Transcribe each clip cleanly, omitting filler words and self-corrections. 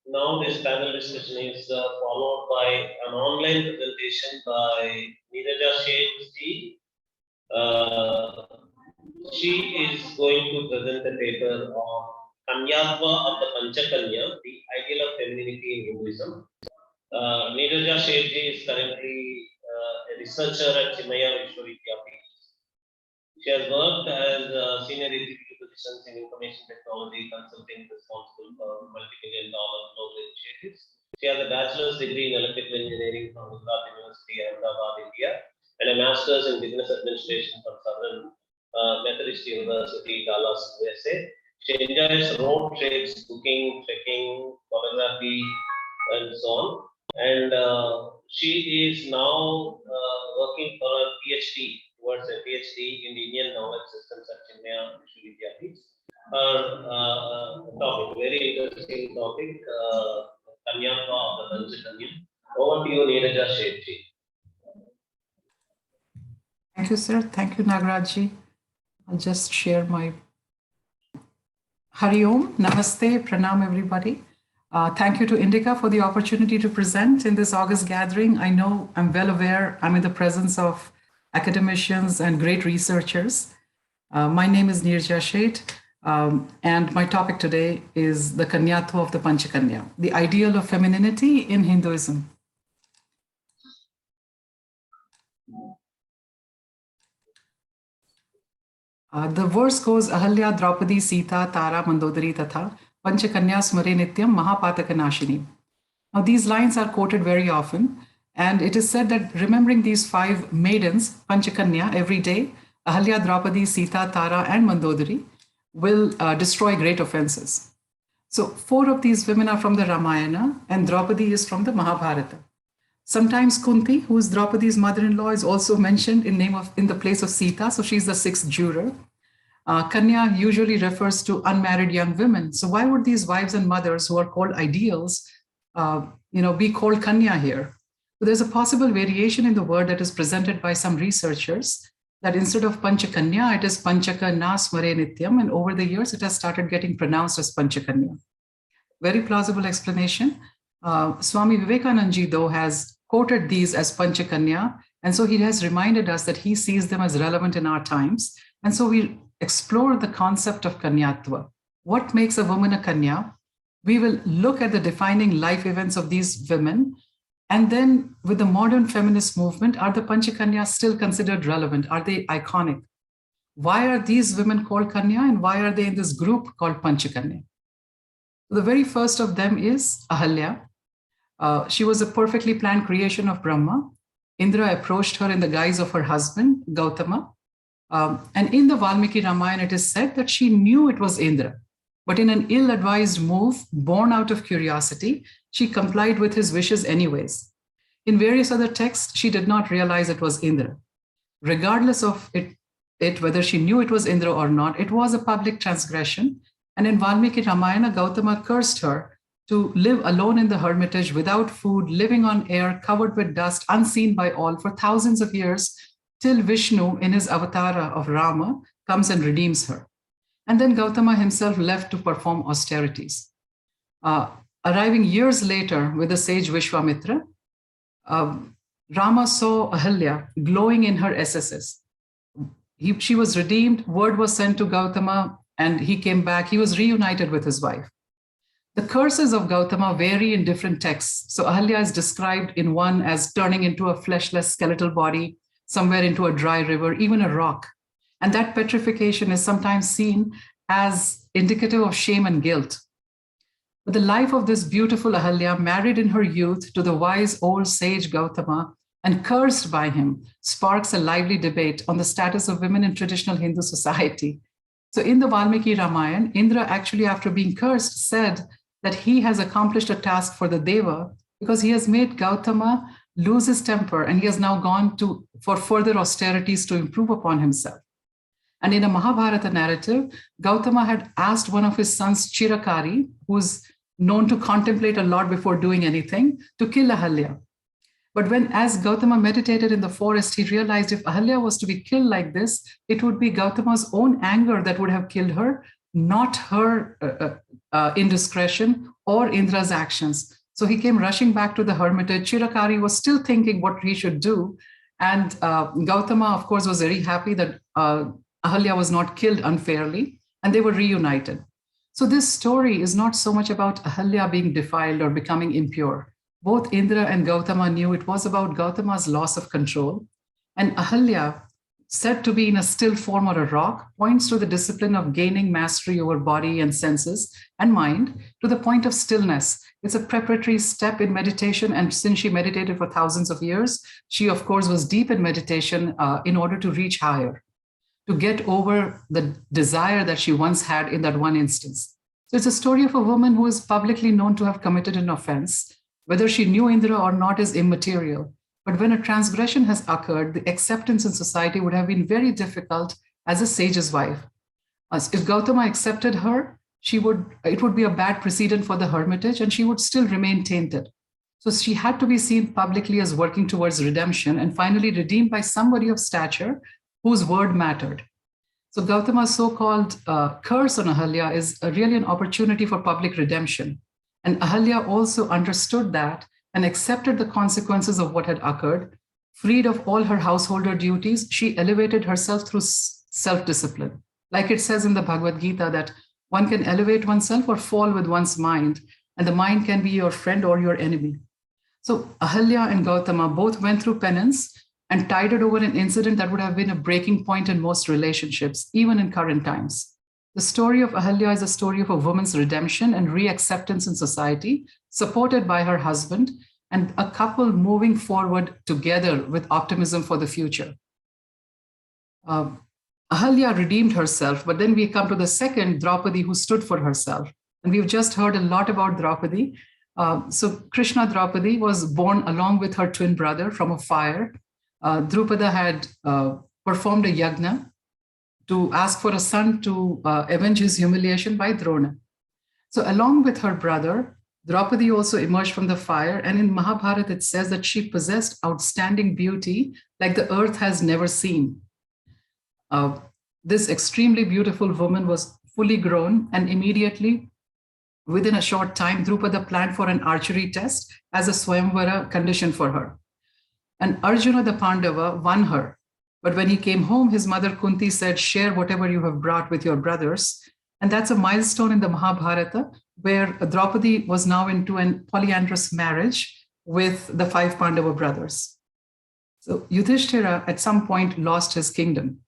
Now this panel discussion is followed by an online presentation by Neeraja Sheth. She is going to present a paper on KANYATVA of the Panchakanya, the ideal of femininity in Hinduism. Neeraja Sheth is currently a researcher at Chennai Vishwavidyapith. She has worked as senior executive positions in information technology consulting responsible for multi-million-dollar global initiatives. She has a bachelor's degree in electrical engineering from Gujarat University, Ahmedabad, India, and a master's in business administration from Southern Methodist University, Dallas, USA. She enjoys road trips, cooking, trekking, photography, and so on. And she is now working for a PhD, towards a PhD in Indian knowledge systems at Chennai Vishwavidyapith. Topic, very interesting topic, KANYATVA of the Panchakanya. Over to you, Neeraja Sheth. Thank you, sir. Thank you, Nagaraj. I'll just share my Hari Om, Namaste, Pranam, everybody. Thank you to Indica for the opportunity to present in this August gathering. I know I'm well aware I'm in the presence of academicians and great researchers. My name is Neeraja Sheth, and my topic today is the KANYATVA of the Panchakanya, the ideal of femininity in Hinduism. The verse goes, AHALYA, DRAUPADI, Sita, Tara, Mandodari, Tatha, Panchakanya Smare Nityam, Mahapataka Nashini. Now, these lines are quoted very often, and it is said that remembering these 5 maidens, Panchakanya, every day, AHALYA, DRAUPADI, Sita, Tara, and Mandodari, will destroy great offenses. So 4 of these women are from the Ramayana, and Draupadi is from the Mahabharata. Sometimes Kunti, who is Draupadi's mother-in-law, is also mentioned in the place of Sita, so she's the 6th juror. Kanya usually refers to unmarried young women. So why would these wives and mothers who are called ideals, be called Kanya here? So there's a possible variation in the word that is presented by some researchers, that instead of Panchakanya, it is Panchakanya Smare Nityam, and over the years, it has started getting pronounced as Panchakanya. Very plausible explanation. Swami Vivekananda, though, has quoted these as Panchakanya, and so he has reminded us that he sees them as relevant in our times. And so we explore the concept of Kanyatva. What makes a woman a Kanya? We will look at the defining life events of these women. And then with the modern feminist movement, are the Panchakanyas still considered relevant? Are they iconic? Why are these women called Kanya, and why are they in this group called Panchakanya? The very first of them is AHALYA. She was a perfectly planned creation of Brahma. Indra approached her in the guise of her husband, Gautama. And in the Valmiki Ramayana, it is said that she knew it was Indra, but in an ill-advised move, born out of curiosity, she complied with his wishes anyways. In various other texts, she did not realize it was Indra. Regardless of it, whether she knew it was Indra or not, it was a public transgression. And in Valmiki Ramayana, Gautama cursed her to live alone in the hermitage without food, living on air, covered with dust, unseen by all for thousands of years, till Vishnu, in his avatara of Rama, comes and redeems her. And then Gautama himself left to perform austerities. Arriving years later with the sage Vishwamitra, Rama saw AHALYA glowing in her excesses. She was redeemed, word was sent to Gautama, and he came back. He was reunited with his wife. The curses of Gautama vary in different texts. So AHALYA is described in one as turning into a fleshless skeletal body, somewhere into a dry river, even a rock. And that petrification is sometimes seen as indicative of shame and guilt. But the life of this beautiful AHALYA, married in her youth to the wise old sage Gautama and cursed by him, sparks a lively debate on the status of women in traditional Hindu society. So in the Valmiki Ramayana, Indra actually, after being cursed, said that he has accomplished a task for the Deva because he has made Gautama lose his temper, and he has now gone for further austerities to improve upon himself. And in a Mahabharata narrative, Gautama had asked one of his sons, Chirakari, who's known to contemplate a lot before doing anything, to kill AHALYA. But as Gautama meditated in the forest, he realized if AHALYA was to be killed like this, it would be Gautama's own anger that would have killed her, not her indiscretion or Indra's actions. So he came rushing back to the hermitage. Chirakari was still thinking what he should do. And Gautama, of course, was very happy that Ahalya was not killed unfairly, and they were reunited. So this story is not so much about Ahalya being defiled or becoming impure. Both Indra and Gautama knew it was about Gautama's loss of control. And Ahalya, said to be in a still form or a rock, points to the discipline of gaining mastery over body and senses and mind to the point of stillness. It's a preparatory step in meditation. And since she meditated for thousands of years, she, of course, was deep in meditation in order to reach higher, to get over the desire that she once had in that one instance. So it's a story of a woman who is publicly known to have committed an offense. Whether she knew Indra or not is immaterial. But when a transgression has occurred, the acceptance in society would have been very difficult as a sage's wife. If Gautama accepted her, it would be a bad precedent for the hermitage, and she would still remain tainted. So she had to be seen publicly as working towards redemption and finally redeemed by somebody of stature whose word mattered. So Gautama's so-called curse on Ahalya is really an opportunity for public redemption. And Ahalya also understood that and accepted the consequences of what had occurred. Freed of all her householder duties, she elevated herself through self-discipline. Like it says in the Bhagavad Gita that one can elevate oneself or fall with one's mind, and the mind can be your friend or your enemy. So Ahalya and Gautama both went through penance and tided over an incident that would have been a breaking point in most relationships, even in current times. The story of Ahalya is a story of a woman's redemption and reacceptance in society, supported by her husband, and a couple moving forward together with optimism for the future. Ahalya redeemed herself, but then we come to the second, Draupadi, who stood for herself. And we've just heard a lot about Draupadi. So Krishna Draupadi was born along with her twin brother from a fire. Drupada had performed a yagna to ask for a son to avenge his humiliation by Drona. So along with her brother, Draupadi also emerged from the fire. And in Mahabharata, it says that she possessed outstanding beauty like the earth has never seen. This extremely beautiful woman was fully grown, and immediately, within a short time, Drupada planned for an archery test as a Swayamvara condition for her. And Arjuna the Pandava won her. But when he came home, his mother Kunti said, share whatever you have brought with your brothers. And that's a milestone in the Mahabharata, where Draupadi was now into a polyandrous marriage with the 5 Pandava brothers. So Yudhishthira at some point lost his kingdom.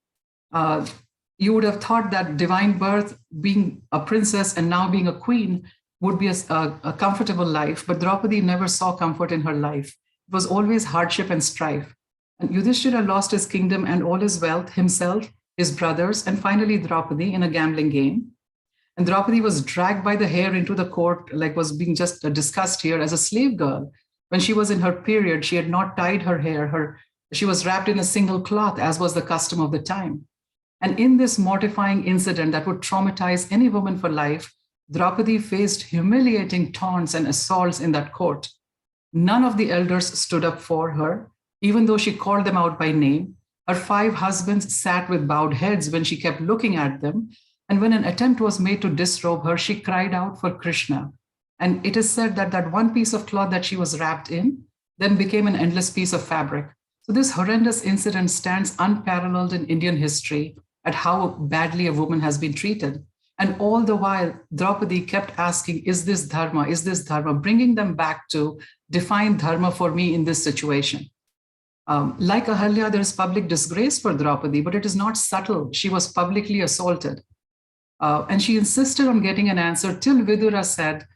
You would have thought that divine birth, being a princess and now being a queen, would be a comfortable life, but Draupadi never saw comfort in her life. It was always hardship and strife. And Yudhishthira lost his kingdom and all his wealth, himself, his brothers, and finally Draupadi in a gambling game. And Draupadi was dragged by the hair into the court, like was being just discussed here, as a slave girl. When she was in her period, she had not tied her hair. She was wrapped in a single cloth, as was the custom of the time. And in this mortifying incident that would traumatize any woman for life, Draupadi faced humiliating taunts and assaults in that court. None of the elders stood up for her, even though she called them out by name. Her 5 husbands sat with bowed heads when she kept looking at them. And when an attempt was made to disrobe her, she cried out for Krishna. And it is said that that one piece of cloth that she was wrapped in then became an endless piece of fabric. So this horrendous incident stands unparalleled in Indian history at how badly a woman has been treated. And all the while, Draupadi kept asking, is this dharma? Is this dharma? Bringing them back to define dharma for me in this situation. Like Ahalya, there is public disgrace for Draupadi, but it is not subtle. She was publicly assaulted. And she insisted on getting an answer till Vidura said,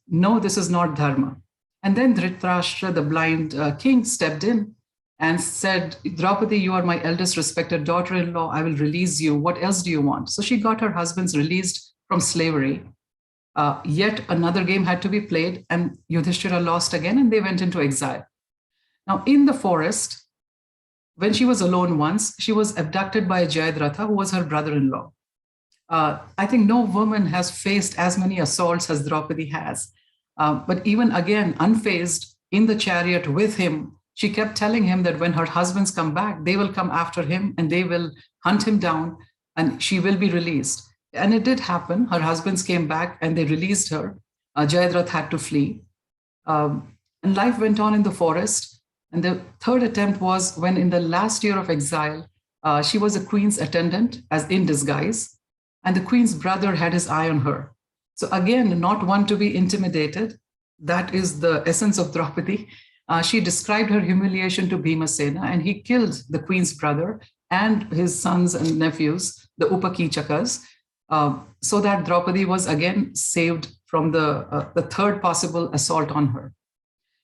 no, this is not dharma. And then Dhritarashtra, the blind king, stepped in and said, Draupadi, you are my eldest respected daughter-in-law. I will release you. What else do you want? So she got her husbands released from slavery. Yet another game had to be played, and Yudhishthira lost again, and they went into exile. Now, in the forest, when she was alone once, she was abducted by Jayadratha, who was her brother-in-law. I think no woman has faced as many assaults as Draupadi has. But even again, unfazed in the chariot with him, she kept telling him that when her husbands come back, they will come after him and they will hunt him down and she will be released. And it did happen. Her husbands came back and they released her. Jayadratha had to flee. And life went on in the forest. And the third attempt was when, in the last year of exile, she was a queen's attendant, as in disguise, and the queen's brother had his eye on her. So again, not one to be intimidated. That is the essence of Draupadi. She described her humiliation to Bhimasena, and he killed the queen's brother and his sons and nephews, the Upakichakas, so that Draupadi was again saved from the third possible assault on her.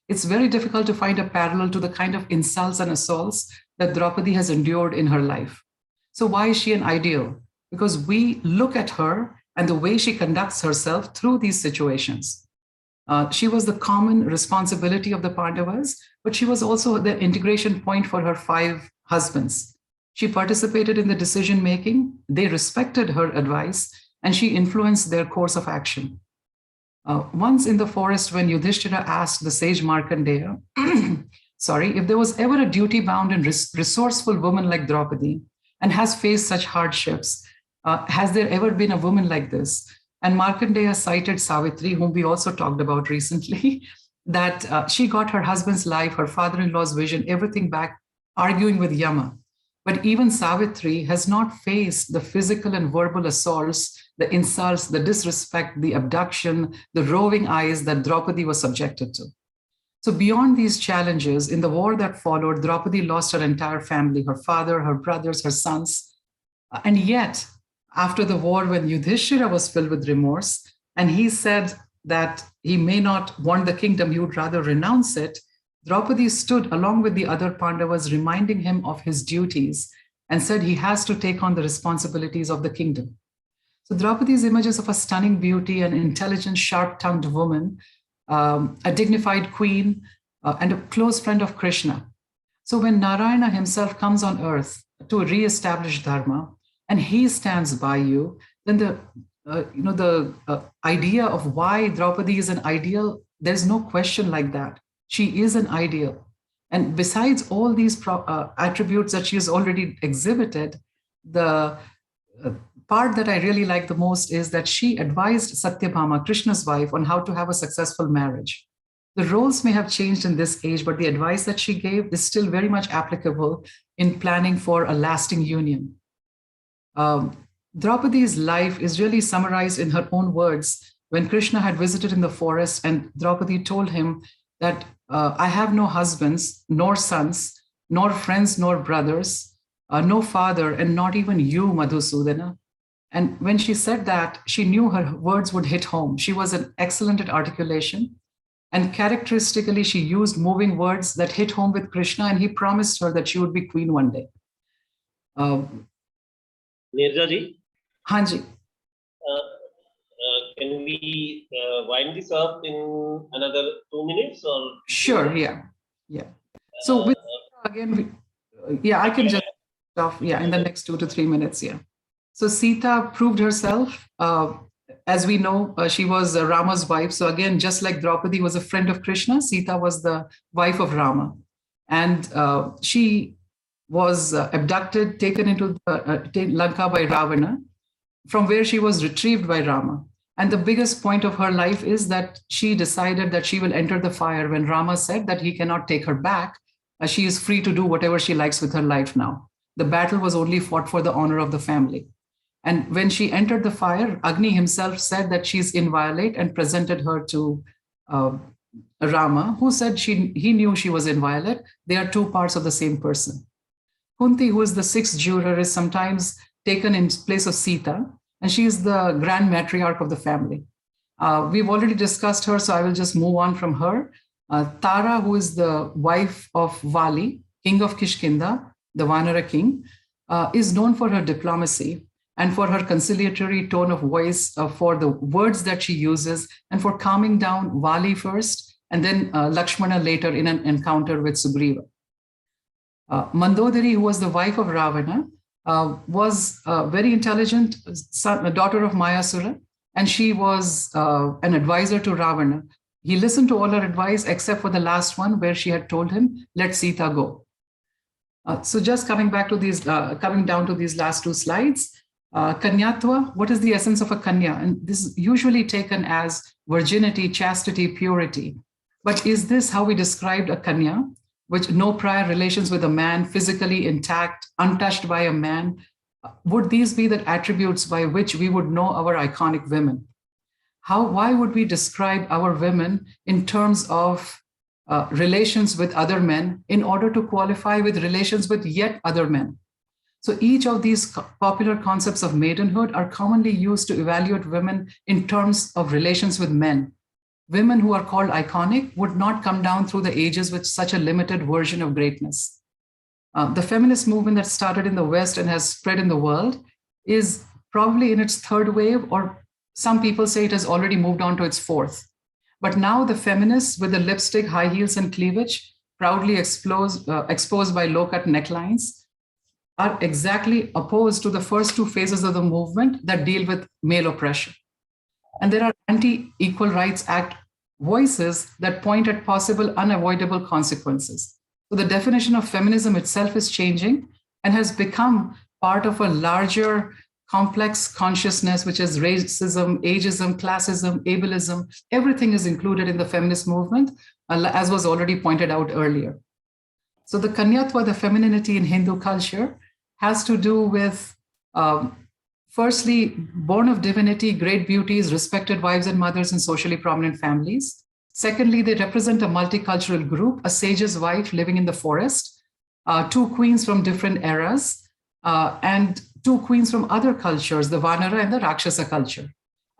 It's very difficult to find a parallel to the kind of insults and assaults that Draupadi has endured in her life. So why is she an ideal? Because we look at her and the way she conducts herself through these situations. She was the common responsibility of the Pandavas, but she was also the integration point for her 5 husbands. She participated in the decision making, they respected her advice, and she influenced their course of action. Once in the forest, when Yudhishthira asked the sage Markandeya, if there was ever a duty-bound and resourceful woman like Draupadi and has faced such hardships, has there ever been a woman like this? And Markandeya cited Savitri, whom we also talked about recently, that she got her husband's life, her father-in-law's vision, everything back, arguing with Yama. But even Savitri has not faced the physical and verbal assaults, the insults, the disrespect, the abduction, the roving eyes that Draupadi was subjected to. So beyond these challenges, in the war that followed, Draupadi lost her entire family, her father, her brothers, her sons. And yet, after the war, when Yudhishthira was filled with remorse, and he said that he may not want the kingdom, he would rather renounce it, Draupadi stood along with the other Pandavas, reminding him of his duties and said he has to take on the responsibilities of the kingdom. So Draupadi's images of a stunning beauty, an intelligent, sharp-tongued woman, a dignified queen, and a close friend of Krishna. So when Narayana himself comes on earth to re-establish Dharma, and he stands by you, then the idea of why Draupadi is an ideal, there's no question like that. She is an ideal. And besides all these attributes that she has already exhibited, the part that I really like the most is that she advised Satyabhama, Krishna's wife, on how to have a successful marriage. The roles may have changed in this age, but the advice that she gave is still very much applicable in planning for a lasting union. Draupadi's life is really summarized in her own words when Krishna had visited in the forest and Draupadi told him that I have no husbands, nor sons, nor friends, nor brothers, no father, and not even you, Madhusudana. And when she said that, she knew her words would hit home. She was an excellent at articulation. And characteristically, she used moving words that hit home with Krishna, and he promised her that she would be queen one day. Neeraja ji? Hanji. Can we wind this up in another 2 minutes? Or sure, yeah. So with, again, I can just stop, in the next 2 to 3 minutes, So Sita proved herself. As we know, she was Rama's wife. So again, just like Draupadi was a friend of Krishna, Sita was the wife of Rama. And she was abducted, taken into Lanka by Ravana, from where she was retrieved by Rama. And the biggest point of her life is that she decided that she will enter the fire when Rama said that he cannot take her back. She is free to do whatever she likes with her life now. The battle was only fought for the honor of the family. And when she entered the fire, Agni himself said that she's inviolate and presented her to Rama, who said he knew she was inviolate. They are 2 parts of the same person. Kunti, who is the 6th juror, is sometimes taken in place of Sita, and she is the grand matriarch of the family. We've already discussed her, so I will just move on from her. Tara, who is the wife of Vali, king of Kishkinda, the Vanara king, is known for her diplomacy and for her conciliatory tone of voice, for the words that she uses, and for calming down Vali first, and then Lakshmana later in an encounter with Sugriva. Mandodari, who was the wife of Ravana, was a very intelligent a daughter of Mayasura, and she was an advisor to Ravana. He listened to all her advice except for the last one, where she had told him, let Sita go. So just coming down to these last 2 slides, Kanyatva, what is the essence of a Kanya? And this is usually taken as virginity, chastity, purity. But is this how we described a Kanya, which no prior relations with a man, physically intact, untouched by a man? Would these be the attributes by which we would know our iconic women? Why would we describe our women in terms of relations with other men in order to qualify with relations with yet other men? So each of these popular concepts of maidenhood are commonly used to evaluate women in terms of relations with men. Women who are called iconic would not come down through the ages with such a limited version of greatness. The feminist movement that started in the West and has spread in the world is probably in its third wave, or some people say it has already moved on to its fourth. But now the feminists with the lipstick, high heels, and cleavage, proudly exposed by low-cut necklines, are exactly opposed to the first two phases of the movement that deal with male oppression. And there are anti-Equal Rights Act voices that point at possible unavoidable consequences. So the definition of feminism itself is changing and has become part of a larger complex consciousness, which is racism, ageism, classism, ableism. Everything is included in the feminist movement, as was already pointed out earlier. So the Kanyatva, the femininity in Hindu culture, has to do with, firstly, born of divinity, great beauties, respected wives and mothers in socially prominent families. Secondly, they represent a multicultural group, a sage's wife living in the forest, two queens from different eras, and two queens from other cultures, the Vanara and the Rakshasa culture.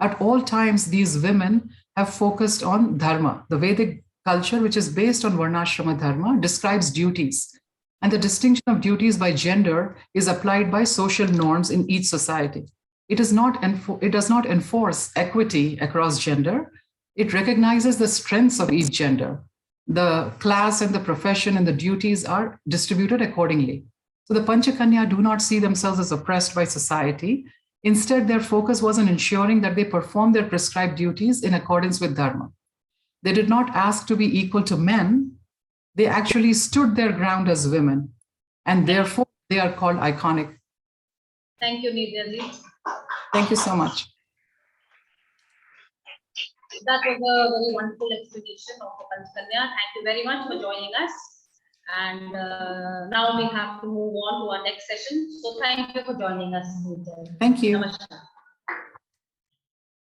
At all times, these women have focused on dharma. The Vedic culture, which is based on Varnashrama dharma, describes duties. And the distinction of duties by gender is applied by social norms in each society. It does not enforce equity across gender. It recognizes the strengths of each gender. The class and the profession and the duties are distributed accordingly. So the Panchakanya do not see themselves as oppressed by society. Instead, their focus was on ensuring that they perform their prescribed duties in accordance with dharma. They did not ask to be equal to men. They actually stood their ground as women, and therefore they are called iconic. Thank you, Neeraja. Thank you so much. That was a very wonderful explanation of the Panchakanya. Thank you very much for joining us. And now we have to move on to our next session. So thank you for joining us. Thank you. Namaskar.